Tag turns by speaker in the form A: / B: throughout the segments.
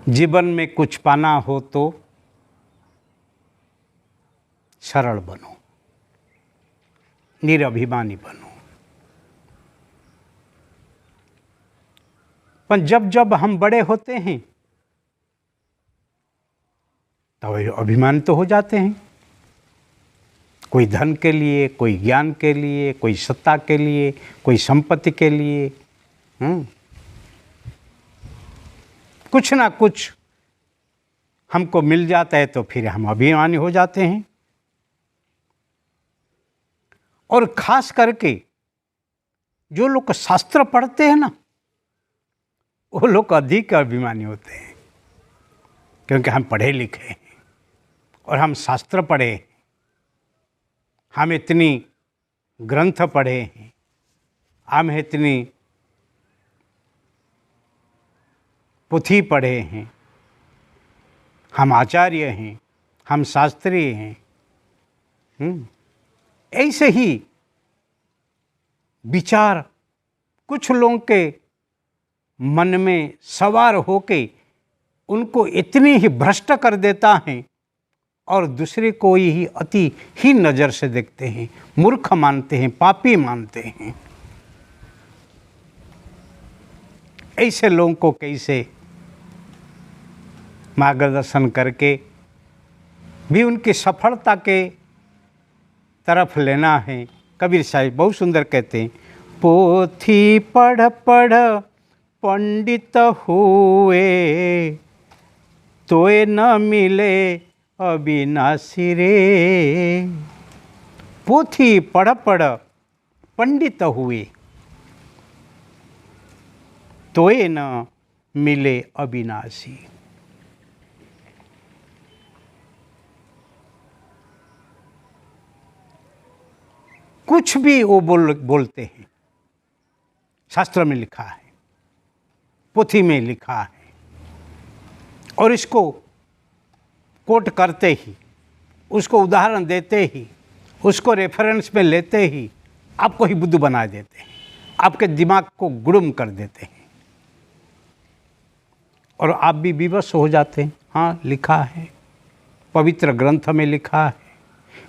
A: जीवन में कुछ पाना हो तो सरल बनो, निरभिमानी बनो। पर जब जब हम बड़े होते हैं तब अभिमान तो हो जाते हैं, कोई धन के लिए, कोई ज्ञान के लिए, कोई सत्ता के लिए, कोई संपत्ति के लिए, कुछ ना कुछ हमको मिल जाता है तो फिर हम अभिमानी हो जाते हैं। और खास करके जो लोग शास्त्र पढ़ते हैं ना, वो लोग अधिक अभिमानी होते हैं, क्योंकि हम पढ़े लिखे हैं और हम शास्त्र पढ़े हैं, हम इतनी ग्रंथ पढ़े हैं, हम इतनी पुथी पढ़े हैं, हम आचार्य हैं, हम शास्त्री हैं। ऐसे ही विचार कुछ लोगों के मन में सवार होके उनको इतनी ही भ्रष्ट कर देता है और दूसरे को ही अति ही नज़र से देखते हैं, मूर्ख मानते हैं, पापी मानते हैं। ऐसे लोगों को कैसे मार्गदर्शन करके भी उनकी सफलता के तरफ लेना है। कबीर साहब बहुत सुंदर कहते हैं, पोथी पढ़ पढ़ पंडित हुए, तोय न मिले अविनाशी रे। पोथी पढ़ पढ़ पंडित हुए, तोय न मिले अविनाशी। कुछ भी वो बोलते हैं, शास्त्र में लिखा है, पोथी में लिखा है, और इसको कोट करते ही, उसको उदाहरण देते ही, उसको रेफरेंस में लेते ही आपको ही बुद्धू बना देते हैं, आपके दिमाग को गुड़ुम कर देते हैं और आप भी विवश हो जाते हैं। हाँ, लिखा है, पवित्र ग्रंथ में लिखा है,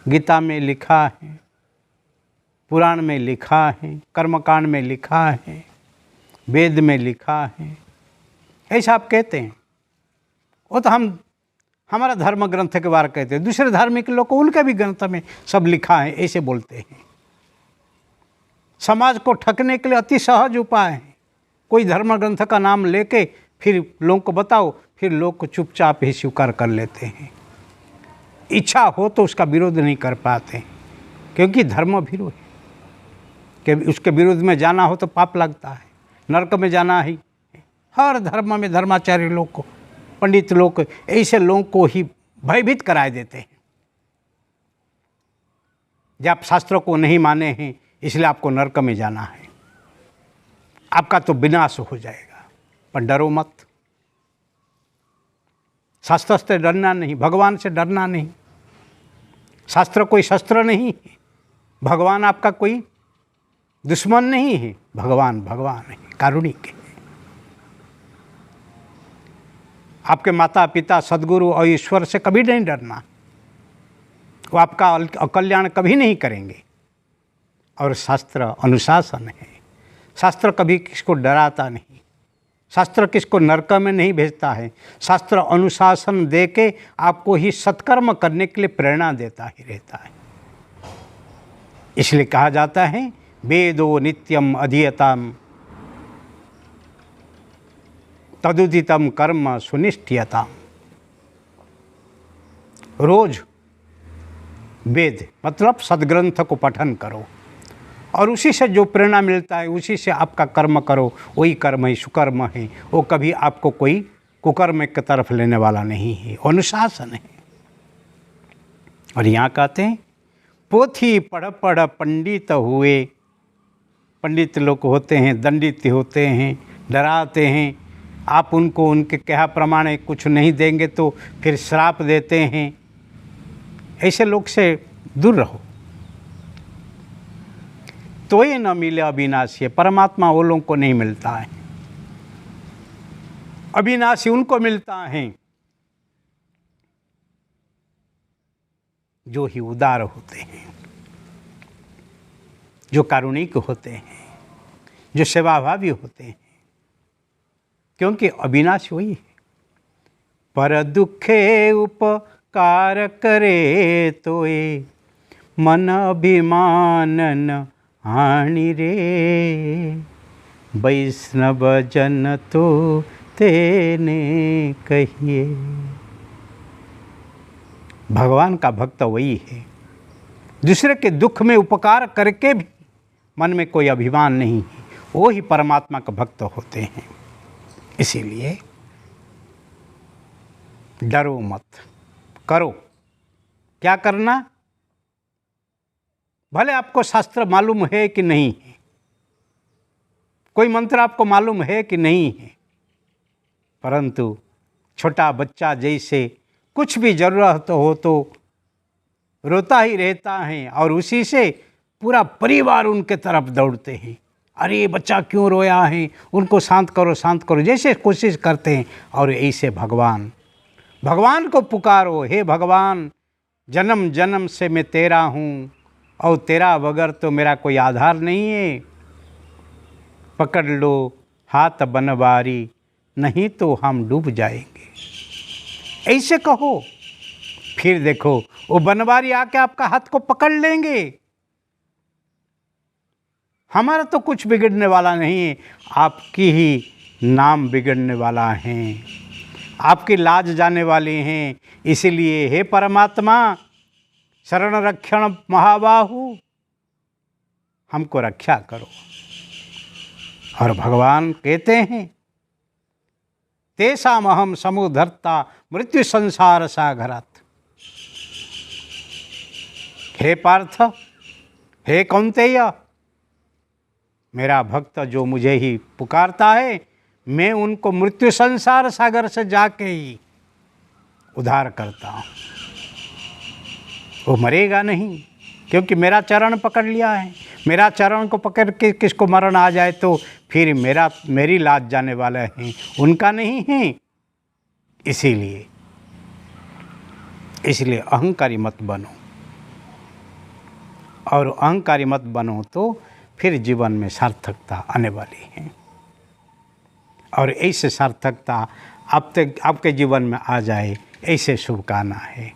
A: गीता में लिखा है, पुराण में लिखा है, कर्मकांड में लिखा है, वेद में लिखा है, ऐसा आप कहते हैं। वो तो हम हमारा धर्म ग्रंथ के बारे कहते हैं, दूसरे धार्मिक लोग को उनके भी ग्रंथ में सब लिखा है, ऐसे बोलते हैं। समाज को ठगने के लिए अति सहज उपाय है, कोई धर्म ग्रंथ का नाम लेके फिर लोगों को बताओ, फिर लोग को चुपचाप ही स्वीकार कर लेते हैं। इच्छा हो तो उसका विरोध नहीं कर पाते, क्योंकि धर्म भीरु है कि उसके विरोध में जाना हो तो पाप लगता है, नरक में जाना ही। हर धर्म में धर्माचार्य लोग को, पंडित लोग को, ऐसे लोगों को ही भयभीत कराए देते हैं। जब आप शास्त्रों को नहीं माने हैं इसलिए आपको नरक में जाना है, आपका तो विनाश हो जाएगा। पर डरो मत, शास्त्र से डरना नहीं, भगवान से डरना नहीं। शास्त्र कोई शस्त्र नहीं है, भगवान आपका कोई दुश्मन नहीं है, भगवान भगवान है, कारुणिक है। आपके माता पिता, सद्गुरु और ईश्वर से कभी नहीं डरना, वो आपका अकल्याण कभी नहीं करेंगे। और शास्त्र अनुशासन है, शास्त्र कभी किसको डराता नहीं, शास्त्र किसको नरक में नहीं भेजता है। शास्त्र अनुशासन दे के आपको ही सत्कर्म करने के लिए प्रेरणा देता ही रहता है। इसलिए कहा जाता है, वेदो नित्यम अधीयताम तदुदितम कर्म सुनिष्ठियताम। रोज वेद मतलब सदग्रंथ को पठन करो और उसी से जो प्रेरणा मिलता है उसी से आपका कर्म करो, वही कर्म ही सुकर्म है। वो कभी आपको कोई कुकर्म की तरफ लेने वाला नहीं है, अनुशासन है। और यहाँ कहते हैं, पोथी पढ़ पढ़ पंडित हुए। पंडित लोग होते हैं, दंडित होते हैं, डराते हैं। आप उनको उनके कहा प्रमाण कुछ नहीं देंगे तो फिर श्राप देते हैं। ऐसे लोग से दूर रहो। तो ये न मिले अविनाशी, परमात्मा वो लोगों को नहीं मिलता है। अविनाशी उनको मिलता है जो ही उदार होते हैं, जो कारुणिक होते हैं, जो सेवाभावी होते हैं, क्योंकि अविनाशी वही है। पर दुखे उपकार करे तोए मन अभिमान न हानि रे, वैष्णव जन तो तेने कहिए। भगवान का भक्त वही है, दूसरे के दुख में उपकार करके भी मन में कोई अभिमान नहीं है, वो ही परमात्मा का भक्त होते हैं। इसीलिए डरो मत, करो। क्या करना? भले आपको शास्त्र मालूम है कि नहीं है, कोई मंत्र आपको मालूम है कि नहीं है, परंतु छोटा बच्चा जैसे कुछ भी ज़रूरत हो तो रोता ही रहता है और उसी से पूरा परिवार उनके तरफ दौड़ते हैं। अरे बच्चा क्यों रोया है, उनको शांत करो शांत करो, जैसे कोशिश करते हैं। और ऐसे भगवान को पुकारो, हे भगवान जन्म जन्म से मैं तेरा हूँ और तेरा बगैर तो मेरा कोई आधार नहीं है, पकड़ लो हाथ बनवारी नहीं तो हम डूब जाएंगे। ऐसे कहो, फिर देखो वो बनवारी आके आपका हाथ को पकड़ लेंगे। हमारा तो कुछ बिगड़ने वाला नहीं है, आपकी ही नाम बिगड़ने वाला है, आपकी लाज जाने वाले हैं। इसीलिए हे परमात्मा शरण रक्षण महाबाहु, हमको रक्षा करो। और भगवान कहते हैं तेषामहं समुद्धर्ता मृत्यु संसार सागरात्। हे पार्थ, हे कौन्तेय, मेरा भक्त जो मुझे ही पुकारता है, मैं उनको मृत्यु संसार सागर से जाके ही उद्धार करता हूँ। वो मरेगा नहीं, क्योंकि मेरा चरण पकड़ लिया है। मेरा चरण को पकड़ के किसको मरण आ जाए तो फिर मेरी लाज जाने वाला है, उनका नहीं है। इसीलिए अहंकारी मत बनो, और अहंकारी मत बनो तो फिर जीवन में सार्थकता आने वाली है। और ऐसे सार्थकता आपके जीवन में आ जाए, ऐसे शुभकामना है,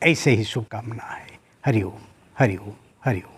A: ऐसे ही शुभकामना है। हरि ओम, हरि ओम, हरि ओम।